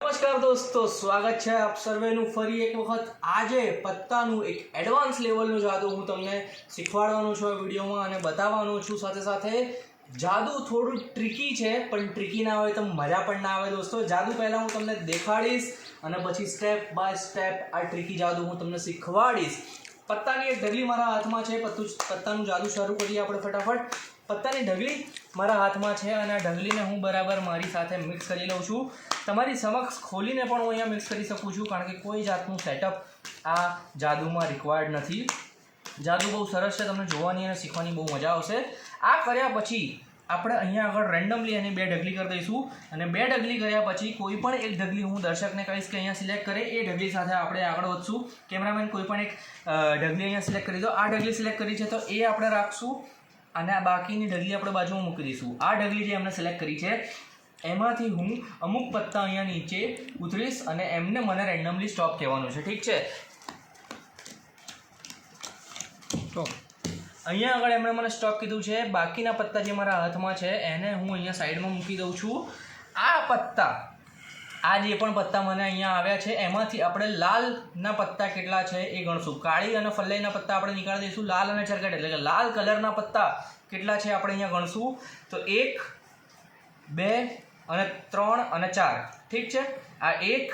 નમસ્કાર દોસ્તો, સ્વાગત છે આપ સર્વેનું ફરી એક વખત। આજે પત્તાનું એક એડવાન્સ લેવલનું જાદુ હું તમને શીખવાડવાનું છું આ વિડીયોમાં અને બતાવવાનું છું। સાથે સાથે જાદુ થોડું ટ્રિકી છે, પણ ટ્રિકી ના હોય તો મજા પણ ના આવે દોસ્તો। જાદુ પહેલાં હું તમને દેખાડીશ અને પછી સ્ટેપ બાય સ્ટેપ આ ટ્રિકી જાદુ હું તમને શીખવાડીશ। પત્તાની એક ઢગલી મારા હાથમાં છે। પત્તાનું જાદુ શરૂ કરીએ આપણે ફટાફટ। પત્તાની ઢગલી મારા હાથમાં છે અને આ ઢગલીને હું બરાબર મારી સાથે મિક્સ કરી લઉં છું। તમારી સમક્ષ ખોલીને પણ હું અહીંયા મિક્સ કરી શકું છું, કારણ કે કોઈ જાતનું સેટઅપ આ જાદુમાં રિક્વાયર્ડ નથી। જાદુ બહુ સરસ છે, તમને જોવાની અને શીખવાની બહુ મજા આવશે। આ કર્યા પછી આપણે અહીંયા આગળ રેન્ડમલી એની બે ઢગલી કરી દઈશું અને બે ઢગલી કર્યા પછી કોઈ પણ એક ઢગલી હું દર્શકને કહીશ કે અહીંયા સિલેક્ટ કરે, એ ઢગલી સાથે આપણે આગળ વધશું। કેમેરામેન કોઈ પણ એક ઢગલી અહીંયા સિલેક્ટ કરી દો। આ ઢગલી સિલેક્ટ કરી છે તો એ આપણે રાખશું અને આ બાકીની ઢગલી આપણે બાજુમાં મૂકી દઈશું। આ ઢગલી જે એમને સિલેક્ટ કરી છે એમાંથી હું અમુક પત્તા અહીંયા નીચે ઉતરીશ અને એમને મને રેન્ડમલી સ્ટોપ કહેવાનું છે, ઠીક છે? તો અહીંયા આગળ એમણે મને સ્ટોપ કીધું છે। બાકીના પત્તા જે મારા હાથમાં છે એને હું અહીંયા સાઈડમાં મૂકી દઉં છું। આ પત્તા, આ જે પણ પત્તા મને અહીંયા આવ્યા છે એમાંથી આપણે લાલના પત્તા કેટલા છે એ ગણશું। કાળી અને ફલ્લાઈના પત્તા આપણે નીકાળી દઈશું। લાલ અને ચરકટ એટલે કે લાલ કલરના પત્તા કેટલા છે આપણે અહીંયા ગણશું। તો 1, 2 અને 3 અને 4, ઠીક છે? આ 1,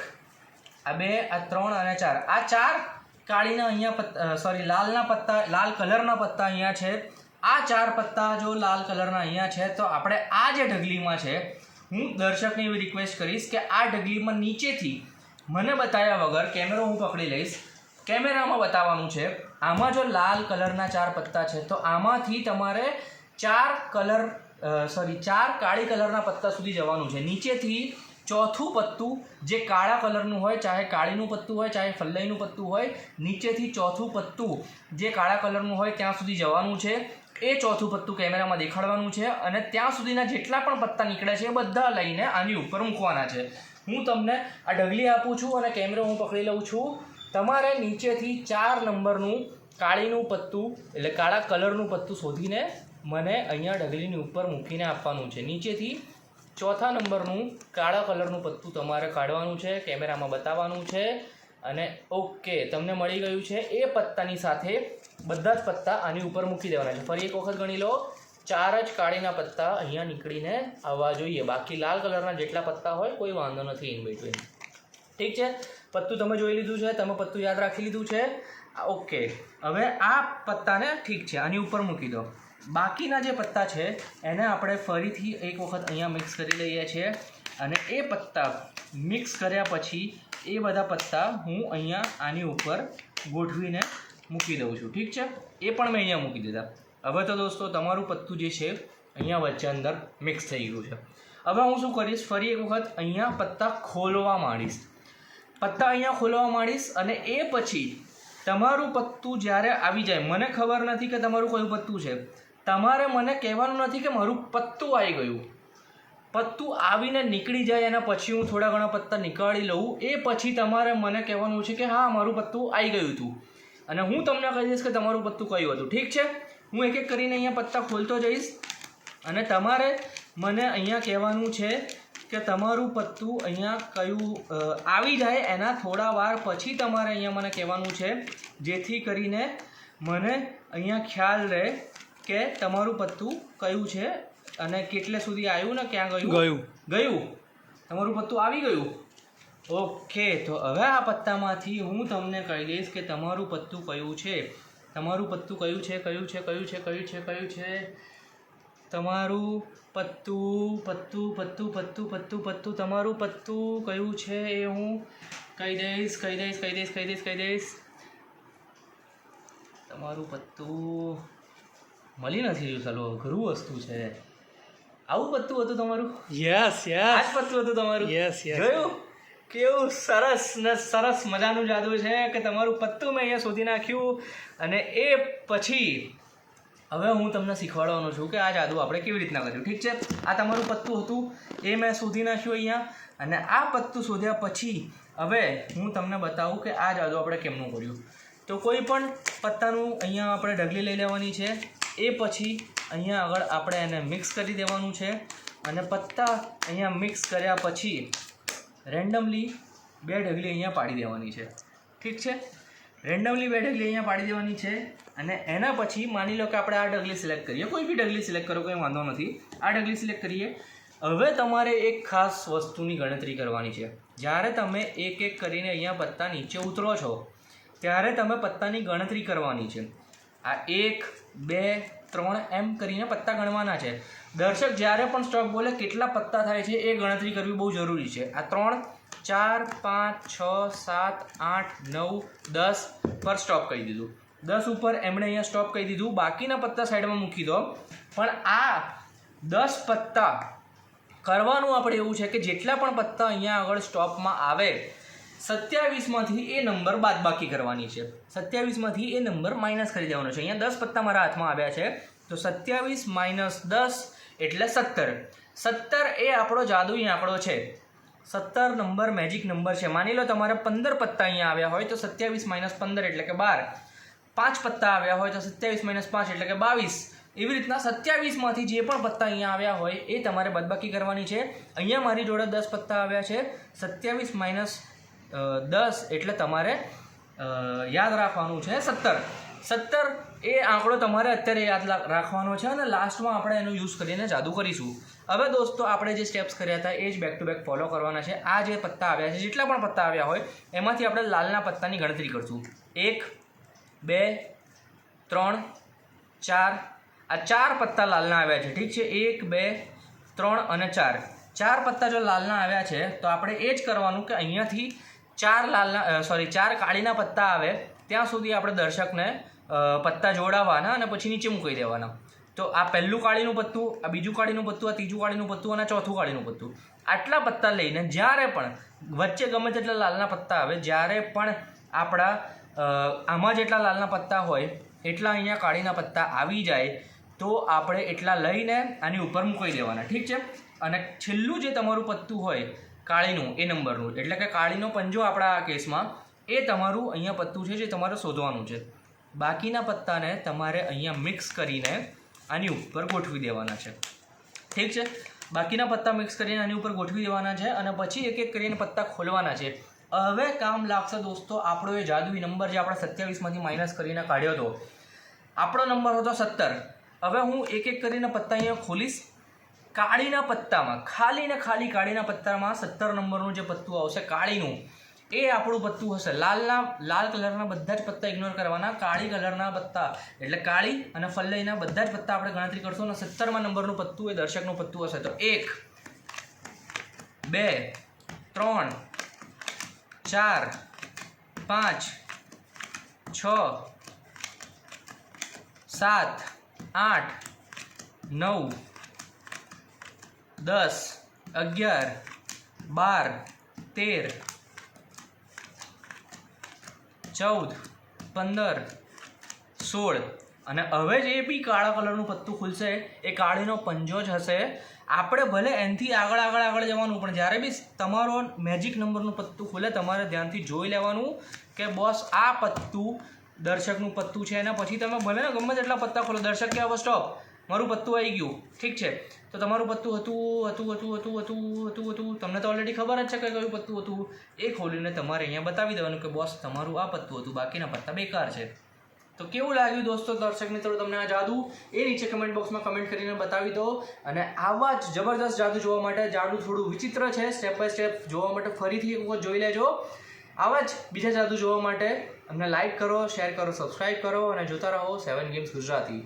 આ 2, આ 3 અને 4, આ 4 કાળીના અહીંયા લાલના પત્તા, લાલ કલરના પત્તા અહીંયા છે। આ 4 પત્તા જો લાલ કલરના અહીંયા છે તો આપણે આ જે ઢગલીમાં છે, હું દર્શકને એવી રિક્વેસ્ટ કરીશ કે આ ઢગલીમાં નીચેથી મને બતાવ્યા વગર કેમેરો હું પકડી લઈશ, કેમેરામાં બતાવવાનું છે। આમાં જો લાલ કલરના 4 પત્તા છે તો આમાંથી તમારે 4 કાળી કલરના પત્તા સુધી જવાનું છે। નીચેથી ચોથું પત્તું જે કાળા કલરનું હોય, ચાહે કાળીનું પત્તું હોય ચાહે ફલ્લાઈનું પત્તું હોય, નીચેથી ચોથું પત્તું જે કાળા કલરનું હોય ત્યાં સુધી જવાનું છે। એ ચોથું પત્તું કેમેરામાં દેખાડવાનું છે અને ત્યાં સુધીના જેટલા પણ પત્તા નીકળે છે એ બધા લઈને આની ઉપર મૂકવાના છે। હું તમને આ ઢગલી આપું છું અને કેમેરો હું પકડી લઉં છું। તમારે નીચેથી 4 નંબરનું કાળીનું પત્તું એટલે કાળા કલરનું પત્તું શોધીને મને અહીંયા ઢગલીની ઉપર મૂકીને આપવાનું છે। નીચેથી ચોથા નંબરનું કાળા કલરનું પત્તું તમારે કાઢવાનું છે, કેમેરામાં બતાવવાનું છે અને ઓકે, તમને મળી ગયું છે। એ પત્તાની સાથે બધા જ પત્તા આની ઉપર મૂકી દેવાના છે। ફરી એક વખત ગણી લો, 4 જ કાળીના પત્તા અહીંયા નીકળીને આવવા જોઈએ। બાકી લાલ કલરના જેટલા પત્તા હોય કોઈ વાંધો નથી ઇન બિટવીન, ઠીક છે? પત્તું તમે જોઈ લીધું છે, તમે પત્તું યાદ રાખી લીધું છે, ઓકે। હવે આ પત્તાને ઠીક છે આની ઉપર મૂકી દો। બાકીના જે પત્તા છે એને આપણે ફરીથી એક વખત અહીંયા મિક્સ કરી લઈએ છીએ અને એ પત્તા મિક્સ કર્યા પછી એ બધા પત્તા હું અહીંયા આની ઉપર ગોઠવીને મૂકી દઉં છું, ઠીક છે? એ પણ મેં અહીંયા મૂકી દીધા। હવે તો દોસ્તો તમારું પત્તું જે છે અહીંયા વચ્ચે અંદર મિક્સ થઈ ગયું છે। હવે હું શું કરીશ, ફરી એક વખત અહીંયા પત્તા ખોલવા માંડીશ। પત્તા અહીંયા ખોલવા માંડીશ અને એ પછી તમારું પત્તું જ્યારે આવી જાય, મને ખબર નથી કે તમારું કયું પત્તું છે, તમારે મને કહેવાનું નથી કે મારું પત્તું આવી ગયું। પત્તું આવીને નીકળી જાય એના પછી હું થોડા ઘણા પત્તા નીકાળી લઉં, એ પછી તમારે મને કહેવાનું છે કે હા મારું પત્તું આવી ગયું હતું અને હું તમને કહી દઈશ કે તમારું પત્તું કયું હતું, ઠીક છે? હું એક એક કરીને અહીંયા પત્તા ખોલતો જઈશ અને તમારે મને અહીંયા કહેવાનું છે કે તમારું પત્તું અહીંયા કયું આવી જાય એના થોડા વાર પછી તમારે અહીંયા મને કહેવાનું છે, જેથી કરીને મને અહીંયા ખ્યાલ રહે કે તમારું પત્તું કયું છે અને કેટલે સુધી આવ્યું ને ક્યાં ગયું તમારું પત્તું આવી ગયું, ઓકે। તો હવે આ પત્તામાંથી હું તમને કહી દઈશ કે તમારું પત્તું કયું છે। તમારું પત્તું કયું છે? તમારું પત્તું તમારું પત્તું કયું છે એ હું કહી દઈશ। તમારું પત્તું મળી નથી રહ્યું, ચાલો ઘરું વસ્તુ છે। આવું પત્તું હતું તમારું? યસ, આ જ પત્તું હતું તમારું? યસ। જોયું કેવું સરસ ને સરસ મજાનું જાદુ છે કે તમારું પત્તું મેં અહીંયા શોધી નાખ્યું અને એ પછી હવે હું તમને શીખવાડવાનો છું કે આ જાદુ આપણે કેવી રીતના કર્યું, ઠીક છે? આ તમારું પત્તું હતું એ મેં શોધી નાખ્યું અહીંયા અને આ પત્તું શોધ્યા પછી હવે હું તમને બતાવું કે આ જાદુ આપણે કેમનું કર્યું। તો કોઈ પણ પત્તાનું અહીંયા આપણે ઢગલી લઈ લેવાની છે, એ પછી અહીંયા આગળ આપણે એને મિક્સ કરી દેવાનું છે અને પત્તા અહીંયા મિક્સ કર્યા પછી રેન્ડમલી 2 ઢગલી અહીંયા પાડી દેવાની છે. ઠીક છે, રેન્ડમલી 2 ઢગલી અહીંયા પાડી દેવાની છે. અને એના પછી માની લો કે આપણે આ ઢગલી સિલેક્ટ કરીએ, કોઈ બી ઢગલી સિલેક્ટ કરો, કોઈ વાંધો નથી. આ ઢગલી સિલેક્ટ કરીએ. હવે તમારે એક ખાસ વસ્તુની ગણતરી કરવાની છે. જ્યારે તમે એક એક કરીને અહીંયા પત્તા નીચે ઉતરો છો ત્યારે તમે પત્તાની ગણતરી કરવાની છે. આ 1 2 3 એમ કરીને પત્તા ગણવાના છે. દર્શક જ્યારે પણ સ્ટોપ બોલે કેટલા પત્તા થાય છે એ ગણતરી કરવી બહુ જરૂરી છે. આ 3 4 5 6 7 8 9 10 પર સ્ટોપ કહી દીધું. 10 ઉપર એમણે અહીંયા સ્ટોપ કહી દીધું. બાકીના પત્તા સાઈડમાં મૂકી દો. પણ આ 10 પત્તા કરવાનું આપણે એવું છે કે જેટલા પણ પત્તા અહીંયા આગળ સ્ટોપમાં આવે 27માંથી એ નંબર બાદબાકી કરવાની છે. 27માંથી એ નંબર માઇનસ કરી દેવાનો છે. અહીંયા 10 પત્તા મારા હાથમાં આવ્યા છે તો 27 માઇનસ 10 એટલે 17. 17 એ આપણો જાદુઈ આંકડો છે. 17 નંબર મેજિક નંબર છે. માની લો તમારે 15 પત્તા અહીંયા આવ્યા હોય તો 27 માઇનસ 15 એટલે કે 12. 5 પત્તા આવ્યા હોય તો 27 માઇનસ 5 એટલે કે 22. એવી રીતના 27માંથી જે પણ પત્તા અહીંયા આવ્યા હોય એ તમારે બાદબાકી કરવાની છે. અહીંયા મારી જોડે 10 પત્તા આવ્યા છે. 27 માઇનસ 10 એટલે તમારે યાદ રાખવાનું છે 17. 17 એ આંકડો તમારે અત્યારે યાદ રાખવાનો છે અને લાસ્ટમાં આપણે એનો યુઝ કરીને જાદુ કરીશું. હવે દોસ્તો આપણે જે સ્ટેપ્સ કર્યા હતા એ જ બેક ટુ બેક ફોલો કરવાના છે. આ જે પત્તા આવ્યા છે, જેટલા પણ પત્તા આવ્યા હોય એમાંથી આપણે લાલના પત્તાની ગણતરી કરશું. 1 2 3 4. આ 4 પત્તા લાલના આવ્યા છે. ઠીક છે, 1 2 3 અને 4. 4 પત્તા જો લાલના આવ્યા છે તો આપણે એ જ કરવાનું કે અહીંયાથી 4 કાળીના પત્તા આવે ત્યાં સુધી આપણે દર્શકને પત્તા જોડાવાના અને પછી નીચે મૂકી દેવાના. તો આ પહેલું કાળીનું પત્તું, આ બીજું કાળીનું પત્તું, આ ત્રીજું કાળીનું પત્તું અને ચોથું કાળીનું પત્તું, આટલા પત્તા લઈને જ્યારે પણ વચ્ચે ગમે તેટલા લાલના પત્તા આવે, જ્યારે પણ આપણા આમાં જેટલા લાલના પત્તા હોય એટલા અહીંયા કાળીના પત્તા આવી જાય તો આપણે એટલા લઈને આની ઉપર મૂકી દેવાના. ઠીક છે, અને છેલ્લું જે તમારું પત્તું હોય કાળીનું એ નંબરનું, એટલે કે કાળીનો પંજો આપણા આ કેસમાં, એ તમારું અહીંયા પત્તું છે જે તમારે શોધવાનું છે. બાકીના પત્તાને તમારે અહીંયા મિક્સ કરીને આની ઉપર ગોઠવી દેવાના છે. ઠીક છે, બાકીના પત્તા મિક્સ કરીને આની ઉપર ગોઠવી દેવાના છે અને પછી એક એક કરીને પત્તા ખોલવાના છે. હવે કામ લાગશે દોસ્તો આપણો એ જાદુઈ નંબર જે આપણે 27માંથી માઇનસ કરીને કાઢ્યો હતો. આપણો નંબર હતો 17. હવે હું એક એક કરીને પત્તા અહીંયા ખોલીશ. કાળીના પત્તામાં ખાલી કાળીના પત્તામાં 17 નંબરનું જે પત્તું આવશે કાળીનું, એ આપણું પત્તું હશે. લાલ કલરના બધા જ પત્તા ઇગ્નોર કરવાના. કાળી કલરના પત્તા એટલે કાળી અને ફલ્લઈના બધા જ પત્તા આપણે ગણતરી કરશું અને 17મા નંબરનું પત્તું એ દર્શકનું પત્તું હશે. તો 1 2 3 4 5 6 7 8 9 10 11 12 13 14 15 16. અને હવે જે બી કાળા કલરનું પત્તું ખુલશે એ કાળીનો પંજો જ હશે. આપણે ભલે એનાથી આગળ જવાનું, પણ જ્યારે બી તમારો મેજિક નંબરનું પત્તું ખુલે તમારે ધ્યાનથી જોઈ લેવાનું કે બોસ આ પત્તું દર્શકનું પત્તું છે. એના પછી તમે ભલે ને ગમે તેટલા પત્તા ખોલો, દર્શક કે હવે સ્ટોપ, મારું પત્તું આવી ગયું. ઠીક છે, તો તમારું પત્તું હતું તમને તો ઓલરેડી ખબર જ છે કે કયું પત્તું હતું. એ ખોલીને તમારે અહીંયા બતાવી દેવાનું કે બોસ તમારું આ પત્તું હતું, બાકીના પત્તા બેકાર છે. તો કેવું લાગ્યું દોસ્તો દર્શક મિત્રો તમને આ જાદુ? એ નીચે કમેન્ટ બોક્સમાં કમેન્ટ કરીને બતાવી દો. અને આવા જ જબરદસ્ત જાદુ જોવા માટે, જાદુ થોડું વિચિત્ર છે, સ્ટેપ બાય સ્ટેપ જોવા માટે ફરીથી એક વખત જોઈ લેજો. આવા જ બીજા જાદુ જોવા માટે અમને લાઈક કરો, શેર કરો, સબસ્ક્રાઈબ કરો અને જોતા રહો 7 ગેમ્સ ગુજરાતી.